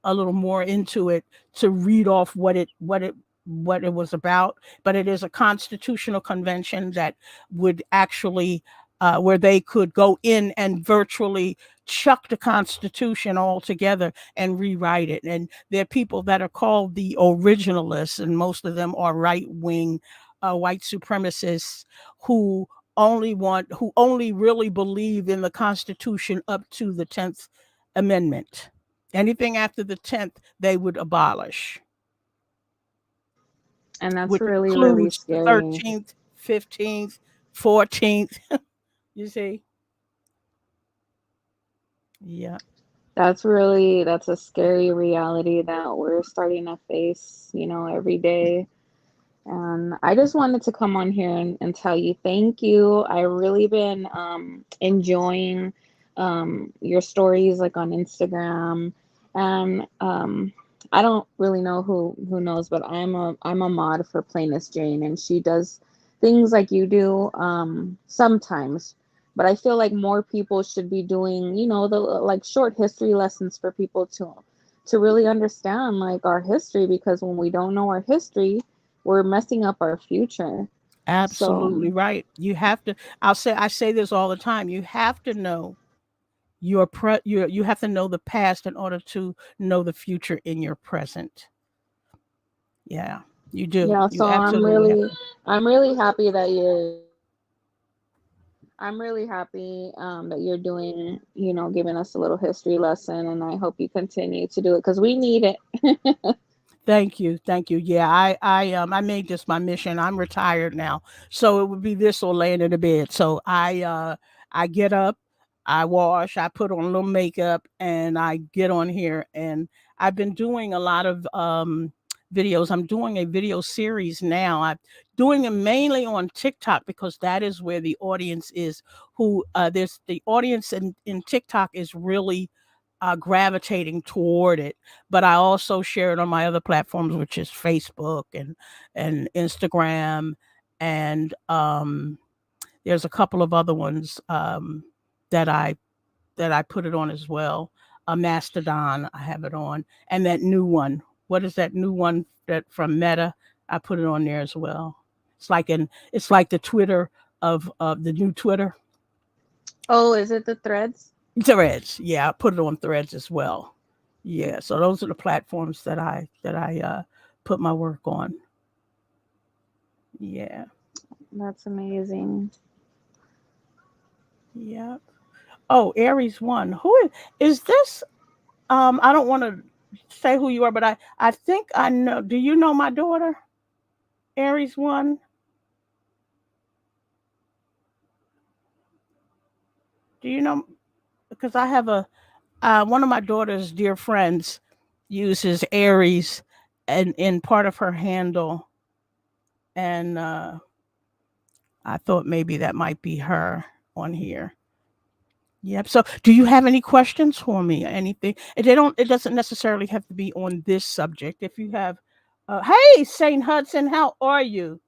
Speaker 2: a little more into it to read off what it was about. But it is a constitutional convention that would actually where they could go in and virtually chuck the Constitution altogether and rewrite it. And there are people that are called the originalists, and most of them are right wing white supremacists who who only really believe in the Constitution up to the 10th Amendment. Anything after the 10th, they would abolish,
Speaker 3: And that's
Speaker 2: which
Speaker 3: really, really
Speaker 2: includes the
Speaker 3: scary.
Speaker 2: 13th, 15th, 14th. You see? Yeah,
Speaker 3: That's a scary reality that we're starting to face, every day. And I just wanted to come on here and tell you thank you. I really been enjoying your stories like on Instagram. And I don't really know who knows, but I'm a mod for Plainest Jane, and she does things like you do sometimes. But I feel like more people should be doing, the like short history lessons for people to really understand like our history, because when we don't know our history, we're messing up our future. So,
Speaker 2: absolutely right. You have to. I say this all the time. You have to know you have to know the past in order to know the future in your present. Yeah, you do.
Speaker 3: yeah,
Speaker 2: You
Speaker 3: so
Speaker 2: absolutely have to.
Speaker 3: I'm really happy that I'm really happy that you're doing, giving us a little history lesson, and I hope you continue to do it because we need it.
Speaker 2: Thank you, thank you. Yeah, I made this my mission. I'm retired now, so it would be this or laying in the bed. So I get up, I wash, I put on a little makeup, and I get on here. And I've been doing a lot of videos. I'm doing a video series now. I'm doing them mainly on TikTok because that is where the audience is. Who there's the audience in TikTok is really gravitating toward it, but I also share it on my other platforms, which is Facebook and Instagram, and there's a couple of other ones that I put it on as well. A Mastodon, I have it on, and that new one. What is that new one that from Meta? I put it on there as well. It's like the Twitter of the new Twitter.
Speaker 3: Oh, is it the threads?
Speaker 2: Threads, yeah, I put it on Threads as well. Yeah, so those are the platforms that I put my work on. Yeah,
Speaker 3: That's amazing.
Speaker 2: yeah. Oh, Aries one. Is this? I don't want to say who you are, but I think I know. Do you know my daughter, Aries one? Do you know? Because I have a one of my daughter's dear friends uses Aries and in part of her handle, and I thought maybe that might be her on here. Yep. So, do you have any questions for me? Anything? And they don't. It doesn't necessarily have to be on this subject. If you have, hey, Saint Hudson, how are you?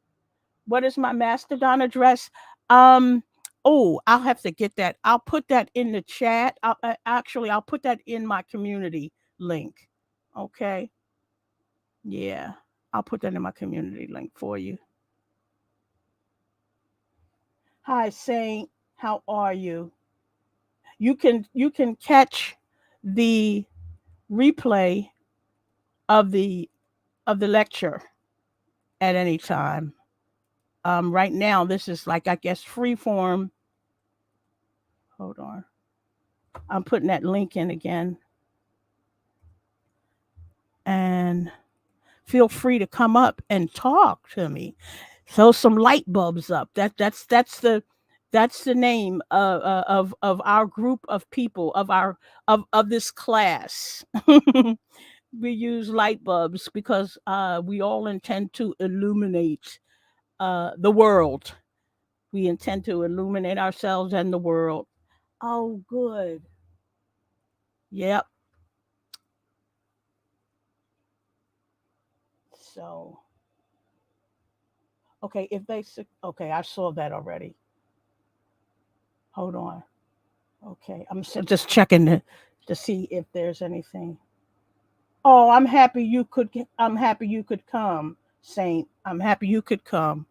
Speaker 2: What is my Mastodon address? Um. Oh, I'll have to get that. I'll put that in the chat. Actually, I'll put that in my community link. Okay. Yeah. I'll put that in my community link for you. Hi, Saint. How are you? You can catch the replay of the lecture at any time. Right now, this is like I guess free form. Hold on, I'm putting that link in again, and feel free to come up and talk to me. Throw some light bulbs up. That's the name of our group of people of this class. We use light bulbs because we all intend to illuminate the world. We intend to illuminate ourselves and the world. Oh, good. Yep. So, okay, if they okay, I saw that already. Hold on. Okay, I'm just checking to see if there's anything. Oh, I'm happy you could. I'm happy you could come, Saint. I'm happy you could come.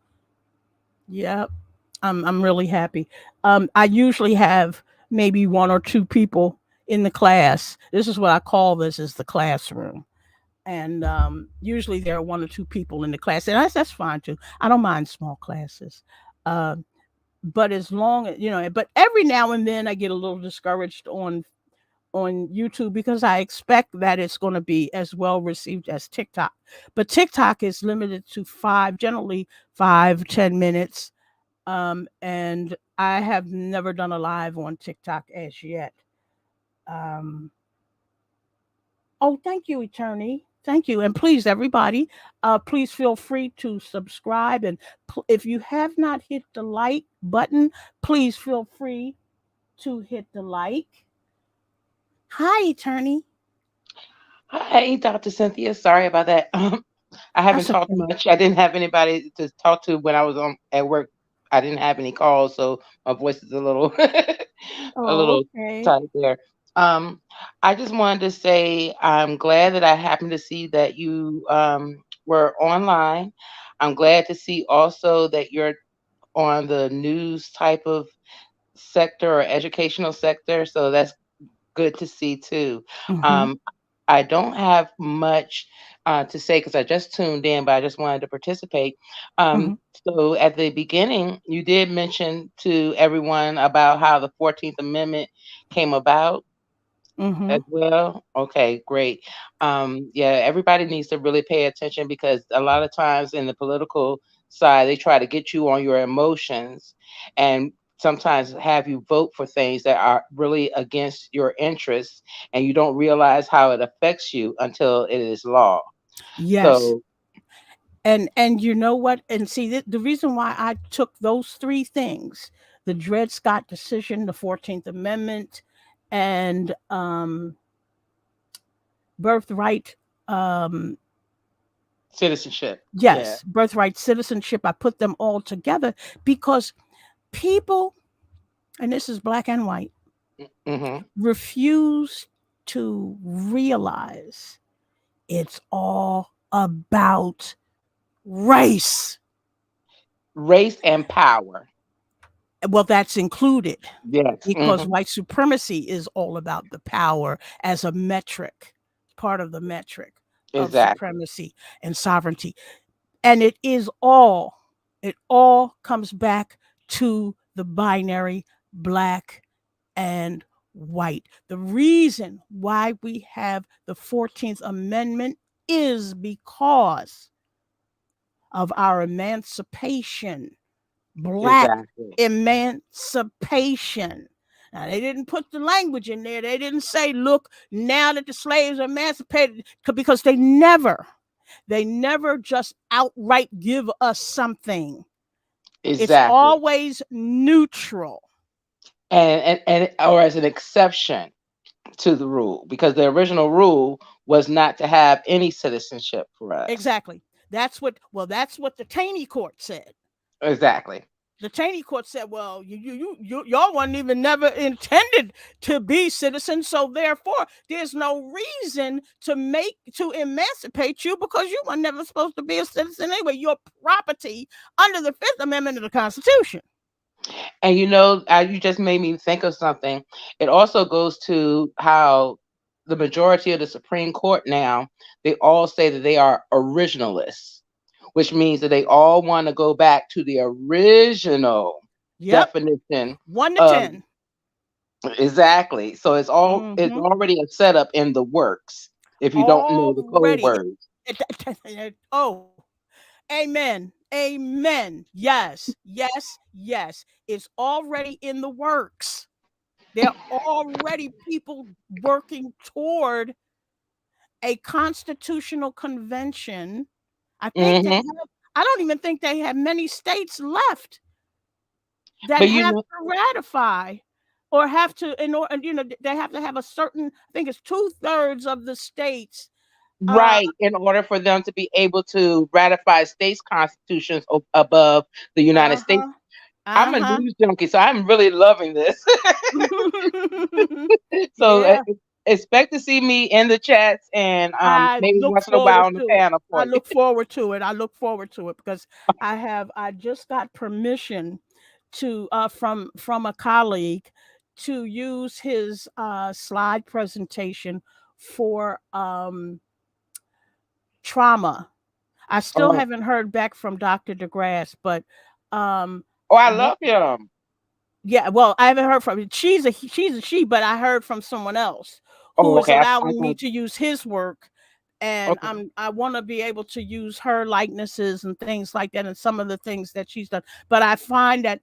Speaker 2: Yep, I'm really happy. I usually have maybe one or two people in the class. This is what I call this is the classroom. And usually there are one or two people in the class, and that's fine too. I don't mind small classes. Uh, but as long as but every now and then I get a little discouraged on YouTube because I expect that it's going to be as well received as TikTok. But TikTok is limited to generally 5-10 minutes. And I have never done a live on TikTok as yet. Um, oh, thank you, Attorney. Thank you. And please, everybody, please feel free to subscribe. And if you have not hit the like button, please feel free to hit the like. Hi, Attorney.
Speaker 4: Hi, Dr. Cynthia. Sorry about that. I haven't
Speaker 2: That's
Speaker 4: talked
Speaker 2: okay.
Speaker 4: much. I didn't have anybody to talk to when I was on at work. I didn't have any calls, so my voice is a little a
Speaker 2: Oh,
Speaker 4: little
Speaker 2: okay.
Speaker 4: tight there. Um, I just wanted to say I'm glad that I happened to see that you were online. I'm glad to see also that you're on the news type of sector or educational sector. So that's good to see too.
Speaker 2: Mm-hmm.
Speaker 4: Um, I don't have much to say because I just tuned in, but I just wanted to participate.
Speaker 2: Mm-hmm.
Speaker 4: So at the beginning, you did mention to everyone about how the 14th Amendment came about
Speaker 2: Mm-hmm.
Speaker 4: as well? Okay, great. Yeah, everybody needs to really pay attention because a lot of times in the political side, they try to get you on your emotions and sometimes have you vote for things that are really against your interests, and you don't realize how it affects you until it is law.
Speaker 2: Yes.
Speaker 4: So,
Speaker 2: And you know what? And see, the reason why I took those three things, the Dred Scott decision, the 14th Amendment, and birthright, um,
Speaker 4: citizenship. Yeah.
Speaker 2: yes, birthright citizenship, I put them all together because people, and this is black and white,
Speaker 4: Hmm.
Speaker 2: refuse to realize it's all about race.
Speaker 4: Race and power.
Speaker 2: Well, that's included
Speaker 4: Yes.
Speaker 2: because white supremacy is all about the power as a metric, part of the metric of
Speaker 4: Exactly.
Speaker 2: supremacy and sovereignty. And it all comes back to the binary black and white. The reason why we have the 14th Amendment is because of our emancipation, black
Speaker 4: Exactly.
Speaker 2: emancipation. Now, they didn't put the language in there. They didn't say, look, now that the slaves are emancipated, because they never just outright give us something. It's
Speaker 4: Exactly.
Speaker 2: always neutral.
Speaker 4: And or as an exception to the rule because the original rule was not to have any citizenship for us.
Speaker 2: Exactly. That's what the Taney court said.
Speaker 4: Exactly.
Speaker 2: The Taney court said, well, y'all wasn't even never intended to be citizens, so therefore there's no reason to emancipate you because you were never supposed to be a citizen anyway. Your property under the Fifth Amendment of the Constitution.
Speaker 4: And you just made me think of something. It also goes to how the majority of the Supreme Court now, they all say that they are originalists, which means that they all want to go back to the original
Speaker 2: Yep,
Speaker 4: definition
Speaker 2: one to
Speaker 4: of
Speaker 2: 10.
Speaker 4: exactly. So it's
Speaker 2: Mm-hmm.
Speaker 4: already a setup in the works if you don't know the code
Speaker 2: Already.
Speaker 4: words.
Speaker 2: Oh, amen. Amen. Yes, yes, yes. It's already in the works. There are already people working toward a constitutional convention. I think they
Speaker 4: Hmm.
Speaker 2: have, I don't even think they have many states left that
Speaker 4: But
Speaker 2: have to ratify or have to, in order, they have to have a certain, I think it's 2/3 of the states Uh,
Speaker 4: Right, in order for them to be able to ratify states' constitutions above the United States.
Speaker 2: uh-huh.
Speaker 4: I'm a
Speaker 2: Uh-huh.
Speaker 4: news junkie, so I'm really loving this. So
Speaker 2: Yeah,
Speaker 4: expect to see me in the chats and
Speaker 2: I
Speaker 4: maybe
Speaker 2: look
Speaker 4: once in a while
Speaker 2: forward
Speaker 4: on the
Speaker 2: to it.
Speaker 4: panel
Speaker 2: I
Speaker 4: for you.
Speaker 2: look forward to it. I look forward to it because I just got permission to from a colleague to use his slide presentation for trauma. I still
Speaker 4: Oh,
Speaker 2: haven't heard back from Dr. DeGrasse, but um
Speaker 4: oh, I
Speaker 2: what
Speaker 4: love him.
Speaker 2: yeah, well, I haven't heard from she's a she, but I heard from someone else who
Speaker 4: Oh,
Speaker 2: is
Speaker 4: okay. I'm
Speaker 2: allowing me
Speaker 4: going.
Speaker 2: to use his work, and
Speaker 4: Okay,
Speaker 2: I want to be able to use her likenesses and things like that, and some of the things that she's done. But I find that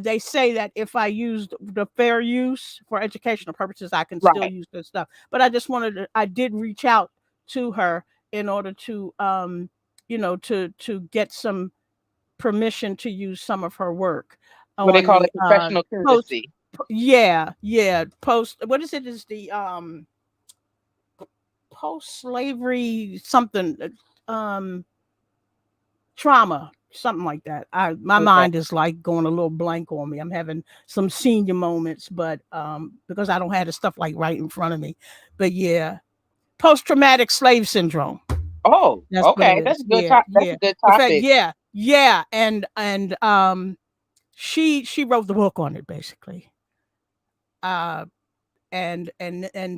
Speaker 2: they say that if I use the fair use for educational purposes, I can still
Speaker 4: right.
Speaker 2: use this stuff. But I did reach out to her in order to to get some permission to use some of her work
Speaker 4: What they
Speaker 2: on
Speaker 4: call
Speaker 2: the
Speaker 4: it, professional
Speaker 2: post.
Speaker 4: courtesy.
Speaker 2: Yeah, post. What is it? Is the post slavery something um trauma, something like that. My
Speaker 4: Okay.
Speaker 2: mind is like going a little blank on me. I'm having some senior moments, but because I don't have the stuff like right in front of me. But yeah, post traumatic slave syndrome.
Speaker 4: Oh,
Speaker 2: That's what it
Speaker 4: okay. That's
Speaker 2: is.
Speaker 4: a good
Speaker 2: Yeah,
Speaker 4: top. That's
Speaker 2: yeah.
Speaker 4: a good
Speaker 2: The fact,
Speaker 4: topic.
Speaker 2: yeah, and she wrote the book on it basically. Uh, and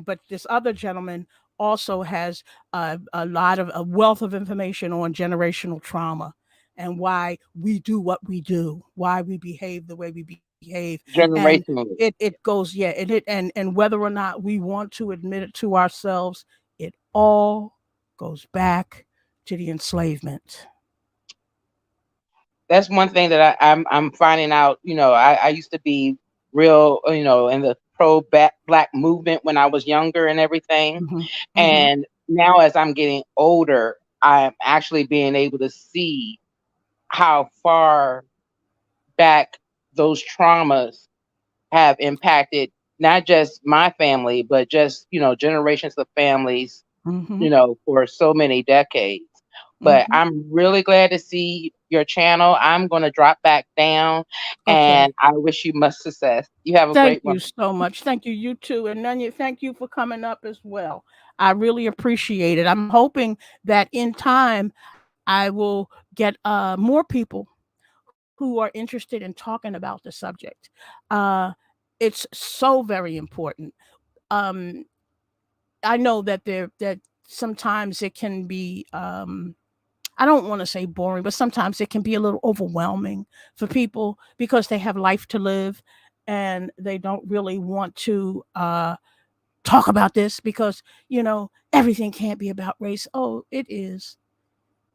Speaker 2: but this other gentleman also has a lot of a wealth of information on generational trauma and why we do what we do, why we behave the way we behave, and
Speaker 4: Generationally.
Speaker 2: it goes yeah, and whether or not we want to admit it to ourselves, it all goes back to the enslavement.
Speaker 4: That's one thing that I'm finding out. I used to be real, in the black movement when I was younger and everything.
Speaker 2: Hmm. Hmm.
Speaker 4: And now as I'm getting older, I'm actually being able to see how far back those traumas have impacted not just my family, but just, generations of families,
Speaker 2: Hmm.
Speaker 4: for so many decades. But
Speaker 2: Hmm.
Speaker 4: I'm really glad to see your channel. I'm going to drop back down
Speaker 2: Okay.
Speaker 4: and I wish you much success. You have a
Speaker 2: Thank
Speaker 4: great
Speaker 2: you
Speaker 4: one.
Speaker 2: so much. Thank you, you too. And Nunya, thank you for coming up as well. I really appreciate it. I'm hoping that in time I will get more people who are interested in talking about the subject. Uh, it's so very important. Um, I know that that sometimes it can be I don't want to say boring, but sometimes it can be a little overwhelming for people because they have life to live and they don't really want to talk about this because, everything can't be about race. Oh, it is.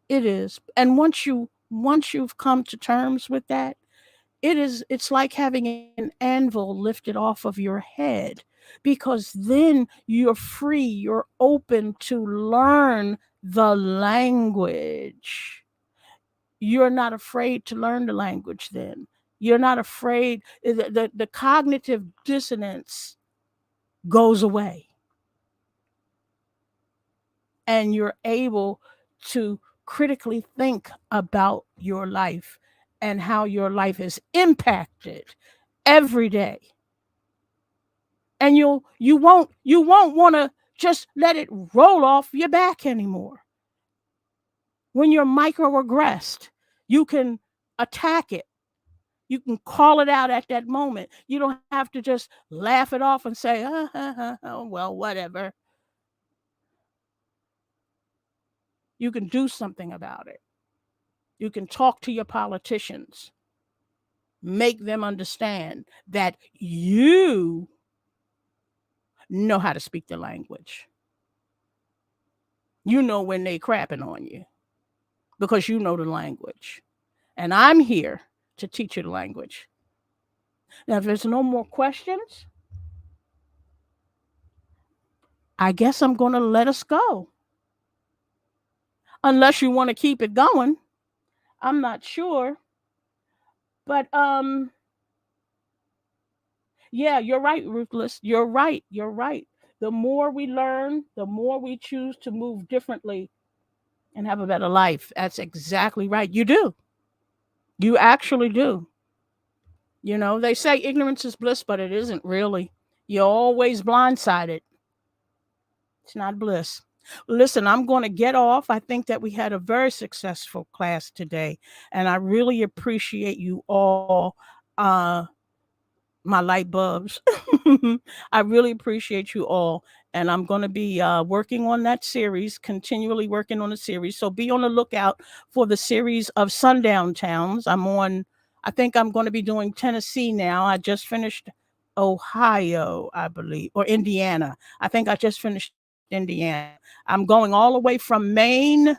Speaker 2: It is. And once you've come to terms with that, it's like having an anvil lifted off of your head because then you're free, you're open to learn the language. You're not afraid to learn the language then. You're not afraid the cognitive dissonance goes away and you're able to critically think about your life and how your life is impacted every day. And you won't want to just let it roll off your back anymore. When you're microaggressed, you can attack it. You can call it out at that moment. You don't have to just laugh it off and say, well, whatever. You can do something about it. You can talk to your politicians, make them understand that you know how to speak the language. You know when they crapping on you because you know the language. And I'm here to teach you the language. Now, if there's no more questions, I guess I'm going to let us go. Unless you want to keep it going. I'm not sure. But yeah, you're right, Ruthless. You're right. You're right. The more we learn, the more we choose to move differently and have a better life. That's exactly right. You do. You actually do. They say ignorance is bliss, but it isn't really. You're always blindsided. It's not bliss. Listen, I'm going to get off. I think that we had a very successful class today, and I really appreciate you all. Uh, my light bulbs. I really appreciate you all. And I'm going to be working on that series, continually working on the series. So be on the lookout for the series of sundown towns. I think I'm going to be doing Tennessee now. I just finished Ohio, I believe, or Indiana. I think I just finished Indiana. I'm going all the way from Maine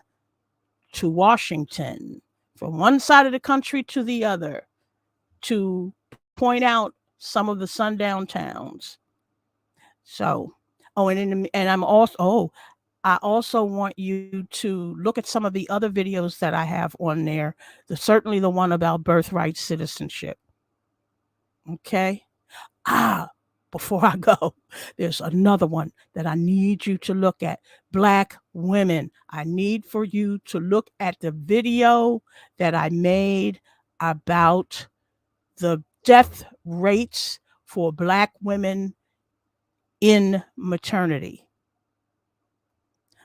Speaker 2: to Washington, from one side of the country to the other, to point out some of the sundown towns. So, oh, and I also want you to look at some of the other videos that I have on there. Certainly the one about birthright citizenship. Okay. Ah, before I go, there's another one that I need you to look at. Black women. I need for you to look at the video that I made about the death rates for Black women in maternity.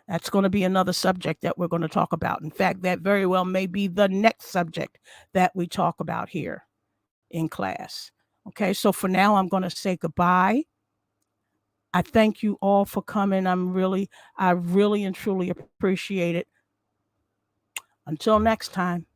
Speaker 2: That's going to be another subject that we're going to talk about. In fact, that very well may be the next subject that we talk about here in class. Okay, so for now, I'm going to say goodbye. I thank you all for coming. I really and truly appreciate it. Until next time.